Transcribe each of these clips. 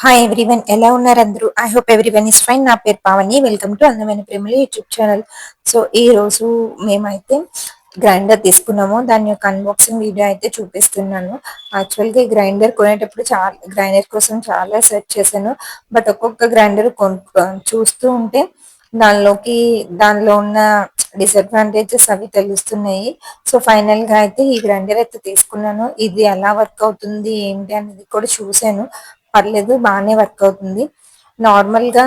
Hi everyone, ఎలా ఉన్నారు అందరూ? I hope everyone is fine. నా పేరు పావని. వెల్కమ్ టు అందమైన ప్రేమలు యూట్యూబ్ ఛానల్. సో ఈ రోజు మేమైతే గ్రైండర్ తీసుకున్నాము. దాని యొక్క అన్బాక్సింగ్ వీడియో అయితే చూపిస్తున్నాను. యాక్చువల్గా ఈ గ్రైండర్ కొనేటప్పుడు గ్రైండర్ కోసం చాలా సెర్చ్ చేశాను. బట్ ఒక్కొక్క గ్రైండర్ చూస్తూ ఉంటే దానిలో ఉన్న డిసడ్వాంటేజెస్ అవి తెలుస్తున్నాయి. సో ఫైనల్ గా అయితే ఈ గ్రైండర్ అయితే తీసుకున్నాను. ఇది ఎలా వర్క్ అవుతుంది ఏంటి అనేది కూడా చూసాను. పర్లేదు, బాగానే వర్క్ అవుతుంది. నార్మల్ గా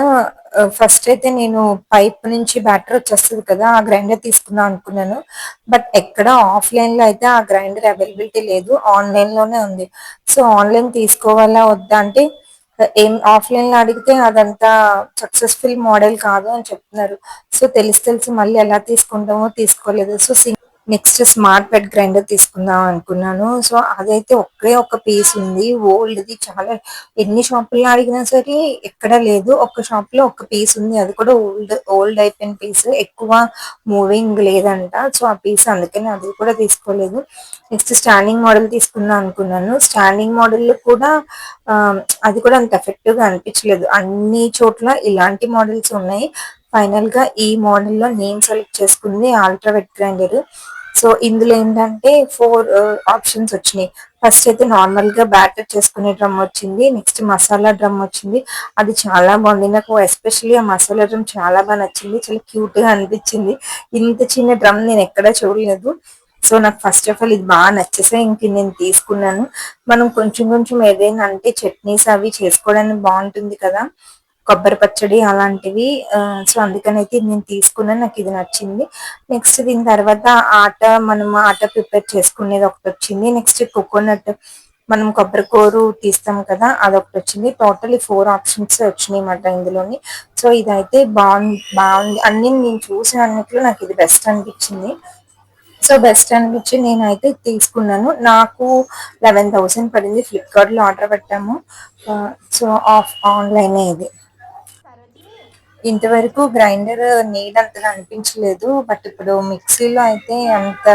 ఫస్ట్ అయితే నేను పైప్ నుంచి బ్యాటర్ వచ్చేస్తుంది కదా, ఆ గ్రైండర్ తీసుకుందాం అనుకున్నాను. బట్ ఎక్కడ ఆఫ్లైన్ లో అయితే ఆ గ్రైండర్ అవైలబిలిటీ లేదు, ఆన్లైన్ లోనే ఉంది. సో ఆన్లైన్ తీసుకోవాలా వద్దా అంటే ఏం ఆఫ్లైన్ లో అడిగితే అదంతా సక్సెస్ఫుల్ మోడల్ కాదు అని చెప్తున్నారు. సో తెలిసి మళ్ళీ ఎలా తీసుకుంటామో తీసుకోలేదు. So next smart bed grinder తీసుకుందాం అనుకున్నాను. సో అదైతే ఒకే ఒక పీస్ ఉంది, ఓల్డ్ది. చాలా ఎన్ని షాపుల్లో అడిగినా సరే ఎక్కడ లేదు. ఒక షాప్ లో ఒక పీస్ ఉంది, అది కూడా ఓల్డ్ అయిపోయిన పీస్, ఎక్కువ మూవింగ్ లేదంట. సో ఆ పీస్ అందుకని అది కూడా తీసుకోలేదు. నెక్స్ట్ స్టాండింగ్ మోడల్ తీసుకుందాం అనుకున్నాను. స్టాండింగ్ మోడల్ కూడా ఆ, అది కూడా అంత ఎఫెక్టివ్ గా అనిపించలేదు. అన్ని చోట్ల ఇలాంటి మోడల్స్ ఉన్నాయి. ఫైనల్ గా ఈ మోడల్ లో నేను సెలెక్ట్ చేసుకుంది అల్ట్రా వెట్ గ్రైండర్. సో ఇందులో ఏంటంటే ఫోర్ ఆప్షన్స్ వచ్చినాయి. ఫస్ట్ అయితే నార్మల్ గా బ్యాటర్ చేసుకునే డ్రమ్ వచ్చింది. నెక్స్ట్ మసాలా డ్రమ్ వచ్చింది. అది చాలా బాగుంది. నాకు ఎస్పెషల్లీ ఆ మసాలా డ్రమ్ చాలా బాగా నచ్చింది. చాలా క్యూట్ గా అనిపించింది. ఇంత చిన్న డ్రమ్ నేను ఎక్కడా చూడలేదు. సో నాకు ఫస్ట్ ఆఫ్ ఆల్ ఇది బాగా నచ్చేసా, ఇంక నేను తీసుకున్నాను. మనం కొంచెం కొంచెం ఏదైనా అంటే చట్నీస్ అవి చేసుకోవడానికి బాగుంటుంది కదా, కొబ్బరి పచ్చడి అలాంటివి. సో అందుకనైతే ఇది నేను తీసుకున్నాను, నాకు ఇది నచ్చింది. నెక్స్ట్ దీని తర్వాత మనం ఆట ప్రిపేర్ చేసుకునేది ఒకటి వచ్చింది. నెక్స్ట్ కోకోనట్, మనం కొబ్బరి కూరు తీస్తాం కదా, అదొకటి వచ్చింది. టోటల్ 4 ఆప్షన్స్ వచ్చినాయి అన్నమాట ఇందులోని. సో ఇదైతే బాగుంది. అన్ని నేను చూసిన అన్నిట్లో నాకు ఇది బెస్ట్ అనిపించింది. సో బెస్ట్ అనిపించి నేనైతే తీసుకున్నాను. నాకు 11,000 పడింది. ఫ్లిప్కార్ట్ లో ఆర్డర్ పెట్టాము. సో ఆన్లైన్ ఇది. ఇంతవరకు గ్రైండర్ నీడ్ అంతగా అనిపించలేదు. బట్ ఇప్పుడు మిక్సీలో అయితే అంత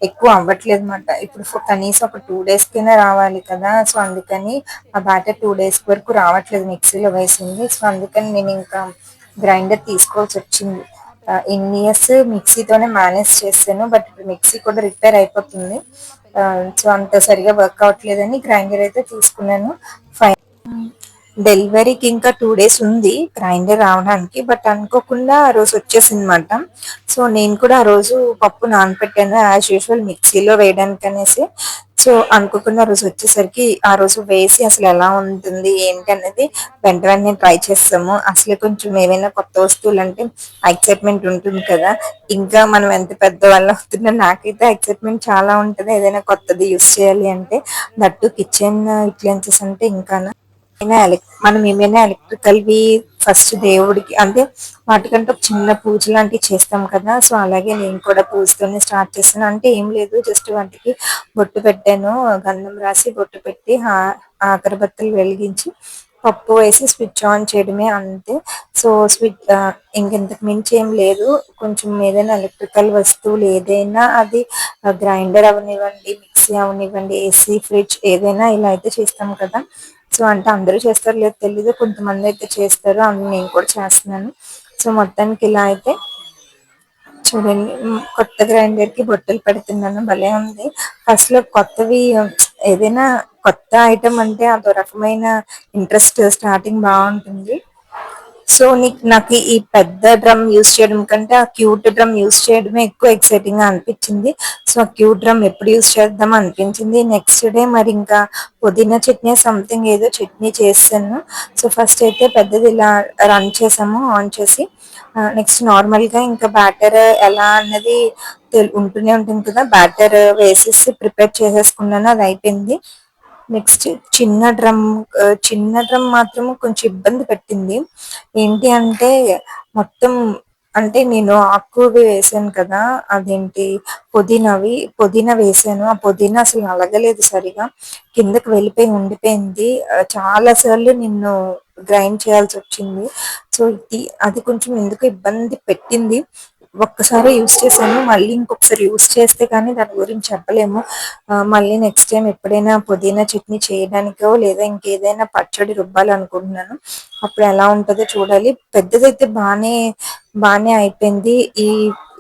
ఎక్కువ అవ్వట్లేదు అనమాట. ఇప్పుడు కనీసం ఒక 2 days కైనా రావాలి కదా. సో అందుకని ఆ బ్యాటర్ 2 days వరకు రావట్లేదు మిక్సీలో వేసింది. సో అందుకని నేను ఇంకా గ్రైండర్ తీసుకోవాల్సి వచ్చింది. ఇన్ని ఇయర్స్ మిక్సీతోనే మేనేజ్ చేశాను. బట్ ఇప్పుడు మిక్సీ కూడా రిపేర్ అయిపోతుంది. సో అంత సరిగా వర్క్ అవ్వట్లేదని గ్రైండర్ అయితే తీసుకున్నాను. డెలివరీకి ఇంకా 2 days ఉంది గ్రైండర్ రావడానికి. బట్ అనుకోకుండా ఆ రోజు వచ్చేసింది అనమాట. సో నేను కూడా ఆ రోజు పప్పు నానపెట్టాను యాజ్ యూజువల్ మిక్సీలో వేయడానికి అనేసి. సో అనుకోకుండా ఆ రోజు వచ్చేసరికి ఆ రోజు వేసి అసలు ఎలా ఉంటుంది ఏంటి అనేది వెంట వెంటనే ట్రై చేస్తాము. అసలు కొంచెం ఏవైనా కొత్త వస్తువులు అంటే ఎక్సైట్మెంట్ ఉంటుంది కదా. ఇంకా మనం ఎంత పెద్దవాళ్ళు అవుతున్నా నాకైతే ఎక్సైట్మెంట్ చాలా ఉంటుంది ఏదైనా కొత్తది యూస్ చేయాలి అంటే. దట్టు కిచెన్ అప్లయన్సెస్ అంటే ఇంకా మనం ఏమైనా ఎలక్ట్రికల్వి ఫస్ట్ దేవుడికి అంటే వాటికంటే ఒక చిన్న పూజ లాంటివి చేస్తాం కదా. సో అలాగే నేను కూడా పూజతోనే స్టార్ట్ చేస్తాను. అంటే ఏం లేదు, జస్ట్ వాటికి బొట్టు పెట్టాను, గంధం రాసి బొట్టు పెట్టి అగరబత్తులు వెలిగించి పప్పు వేసి స్విచ్ ఆన్ చేయడమే, అంతే. సో ఇంకెంతకు మించి ఏం లేదు. కొంచెం ఏదైనా ఎలక్ట్రికల్ వస్తువులు ఏదైనా అది గ్రైండర్ అవనివ్వండి, మిక్సీ అవనివ్వండి, ఏసీ, ఫ్రిడ్జ్ ఏదైనా ఇలా అయితే చేస్తాం కదా. సో అంటే అందరూ చేస్తారు లేదు తెలీదు, కొంతమంది అయితే చేస్తారు, అందులో నేను కూడా చేస్తున్నాను. సో మొత్తానికి ఇలా అయితే చూడండి, కొత్త గ్రైండర్ కి బొట్టలు పెడుతున్నాను. భలే ఉంది. ఫస్ట్ లో కొత్తవి ఏదైనా కొత్త ఐటమ్ అంటే అదో రకమైన ఇంట్రెస్ట్, స్టార్టింగ్ బాగుంటుంది. సో నాకు ఈ పెద్ద డ్రమ్ యూస్ చేయడం కంటే ఆ క్యూట్ డ్రమ్ యూస్ చేయడమే ఎక్కువ ఎక్సైటింగ్ గా అనిపించింది. సో ఆ క్యూట్ డ్రమ్ ఎప్పుడు యూస్ చేద్దాం అనిపించింది. నెక్స్ట్ డే మరి ఇంకా పుదీనా చట్నీ సంథింగ్ ఏదో చట్నీ చేస్తాను. సో ఫస్ట్ అయితే పెద్దది ఇలా రన్ చేసాము ఆన్ చేసి. నెక్స్ట్ నార్మల్ గా ఇంకా బ్యాటర్ ఎలా అన్నది ఉంటూనే ఉంటుంది కదా, బ్యాటర్ వేసేసి ప్రిపేర్ చేసేసుకున్నాను, అది అయిపోయింది. నెక్స్ట్ చిన్న డ్రమ్ మాత్రం కొంచెం ఇబ్బంది పెట్టింది. ఏంటి అంటే మొత్తం అంటే నేను ఆకువి వేసాను కదా, అదేంటి పుదీనా వేసాను. ఆ పుదీనా అసలు అలగలేదు సరిగా, కిందకి వెళ్ళిపోయి ఉండిపోయింది. చాలా సార్లు నిన్ను గ్రైండ్ చేయాల్సి వచ్చింది. సో అది కొంచెం ఎందుకు ఇబ్బంది పెట్టింది. ఒక్కసారి యూస్ చేశాను. మళ్ళీ ఇంకొకసారి యూస్ చేస్తే కానీ దాని గురించి చెప్పలేము. మళ్ళీ నెక్స్ట్ టైమ్ ఎప్పుడైనా పుదీనా చట్నీ చేయడానికో, లేదా ఇంకేదైనా పచ్చడి రుబ్బాలనుకుంటున్నాను. అప్పుడు ఎలా ఉంటదో చూడాలి. పెద్దదైతే బానే అయిపోయింది.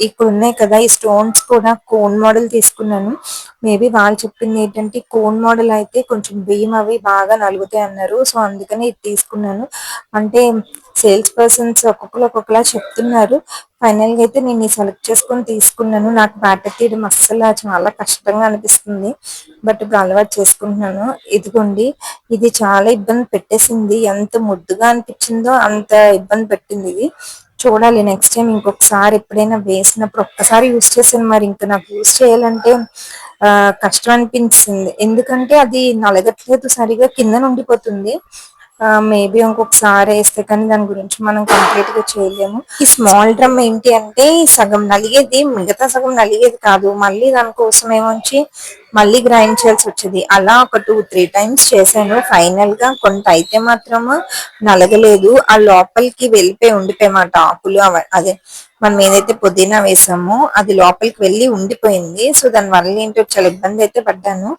ఇక్కడున్నాయి కదా! ఈ స్టోన్స్ కూడా కోన్ మోడల్ తీసుకున్నాను. మేబీ వాళ్ళు చెప్పింది ఏంటంటే కోన్ మోడల్ అయితే కొంచెం బియ్యం అవి బాగా నలుగుతాయి అన్నారు. సో, అందుకని ఇది తీసుకున్నాను. అంటే సేల్స్ పర్సన్స్ ఒక్కొక్కరు ఒక్కొక్కలా చెప్తున్నారు. ఫైనల్‌గా అయితే నేను ఇది సెలెక్ట్ చేసుకొని తీసుకున్నాను. నాకు బ్యాటర్ తీయడం చాలా కష్టంగా అనిపిస్తుంది. బట్ ఇప్పుడు అలవాటు చేసుకుంటున్నాను. ఇదిగోండి, ఇది చాలా ఇబ్బంది పెట్టేసింది. ఎంత ముద్దుగా అనిపించిందో అంత ఇబ్బంది పెట్టింది ఇది. చూడాలి నెక్స్ట్ టైమ్ ఇంకొకసారి ఎప్పుడైనా వేసినప్పుడు ఒక్కసారి యూజ్ చేశాను. మరి ఇంకా నాకు యూజ్ చేయాలంటే కష్టం అనిపించింది. ఎందుకంటే అది నలగట్లేదు, సరిగ్గా కిందన ఉండిపోతుంది. మేబీ ఇంకొకసారి వేస్తే కానీ దాని గురించి మనం కంప్లీట్ గా చేయలేము. ఈ స్మాల్ డ్రమ్ ఏంటి అంటే సగం నలిగేది, మిగతా సగం నలిగేది కాదు. మళ్ళీ దానికోసం ఏమొచ్చి మళ్ళీ గ్రైండ్ చేయాల్సి వచ్చేది. అలా ఒక 2, 3 టైమ్స్ చేశాను. ఫైనల్ గా కొంత అయితే మాత్రము నలగలేదు. ఆ లోపలికి వెళ్ళిపోయి ఉండిపోయామాట ఆకులు. అదే మనం ఏదైతే పుదీనా వేసామో అది లోపలికి వెళ్ళి ఉండిపోయింది. సో దాని వల్ల ఏంటో చాలా ఇబ్బంది అయితే పడ్డాను.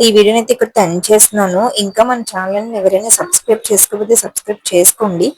ఈ వీడియోని అయితే ఇక్కడ ఎండ్ చేస్తున్నాను. ఇంకా మన ఛానల్ ఎవరైనా సబ్స్క్రైబ్ చేసుకోకపోతే సబ్స్క్రైబ్ చేసుకోండి.